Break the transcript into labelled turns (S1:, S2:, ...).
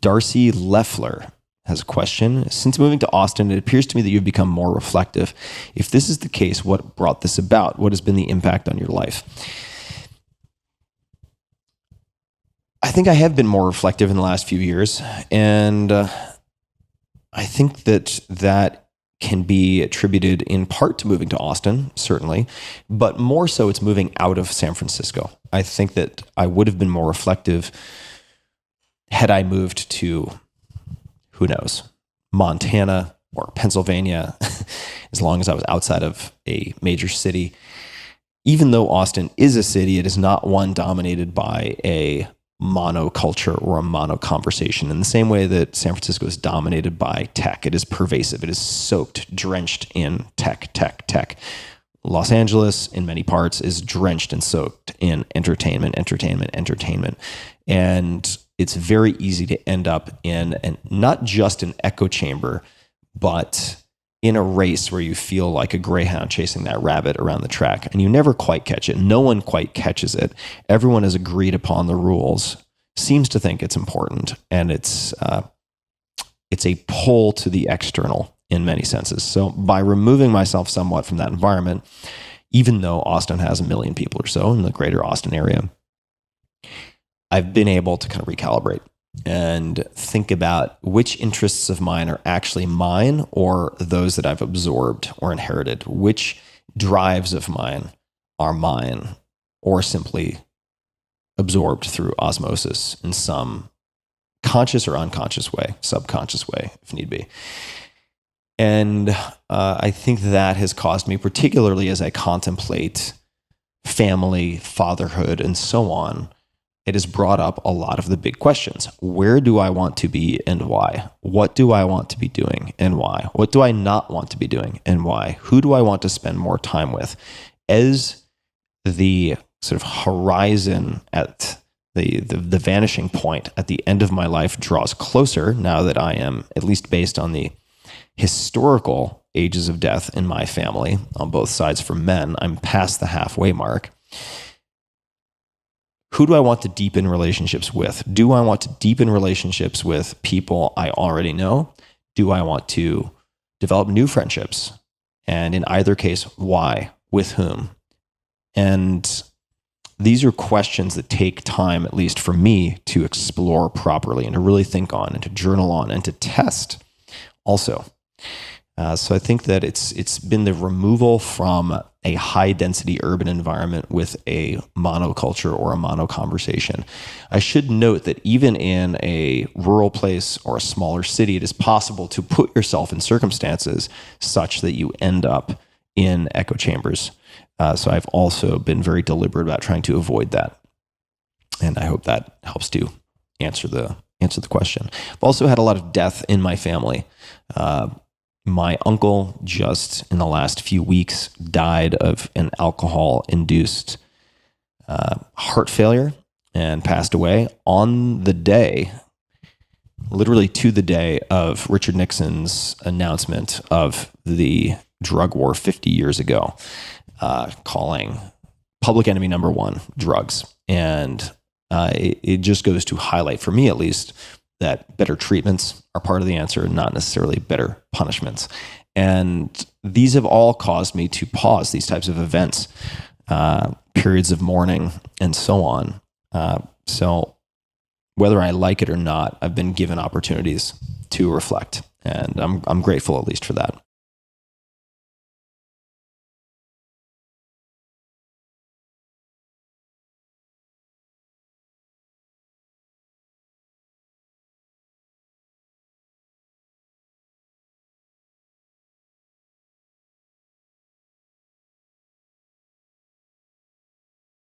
S1: Darcy Leffler has a question. Since moving to Austin, it appears to me that you've become more reflective. If this is the case, what brought this about? What has been the impact on your life? I think I have been more reflective in the last few years, and I think that can be attributed in part to moving to Austin, certainly, but more so it's moving out of San Francisco. I think that I would have been more reflective had I moved to, who knows, Montana or Pennsylvania, as long as I was outside of a major city. Even though Austin is a city, it is not one dominated by a monoculture or a mono conversation. In the same way that San Francisco is dominated by tech, it is pervasive. It is soaked, drenched in tech. Los Angeles, in many parts, is drenched and soaked in entertainment. And it's very easy to end up in not just an echo chamber, but in a race where you feel like a greyhound chasing that rabbit around the track, and you never quite catch it. No one quite catches it. Everyone has agreed upon the rules, seems to think it's important, and it's a pull to the external in many senses. So by removing myself somewhat from that environment, even though Austin has 1 million people or so in the greater Austin area, I've been able to kind of recalibrate and think about which interests of mine are actually mine or those that I've absorbed or inherited, which drives of mine are mine or simply absorbed through osmosis in some conscious or unconscious way, subconscious way, if need be. And I think that has caused me, particularly as I contemplate family, fatherhood, and so on, it has brought up a lot of the big questions. Where do I want to be and why? What do I want to be doing and why? What do I not want to be doing and why? Who do I want to spend more time with? As the sort of horizon at the vanishing point at the end of my life draws closer, now that I am, at least based on the historical ages of death in my family on both sides for men, I'm past the halfway mark. Who do I want to deepen relationships with? Do I want to deepen relationships with people I already know? Do I want to develop new friendships? And in either case, why? With whom? And these are questions that take time, at least for me, to explore properly and to really think on and to journal on and to test also. So I think that it's been the removal from a high density urban environment with a monoculture or a mono conversation. I should note that even in a rural place or a smaller city, it is possible to put yourself in circumstances such that you end up in echo chambers. So I've also been very deliberate about trying to avoid that. And I hope that helps to answer the question. I've also had a lot of death in my family. My uncle just in the last few weeks died of an alcohol-induced heart failure and passed away on the day, literally to the day of Richard Nixon's announcement of the drug war 50 years ago, calling public enemy number one drugs. And it just goes to highlight, for me at least, that better treatments are part of the answer, not necessarily better punishments. And these have all caused me to pause these types of events, periods of mourning, and so on. So whether I like it or not, I've been given opportunities to reflect, and I'm grateful at least for that.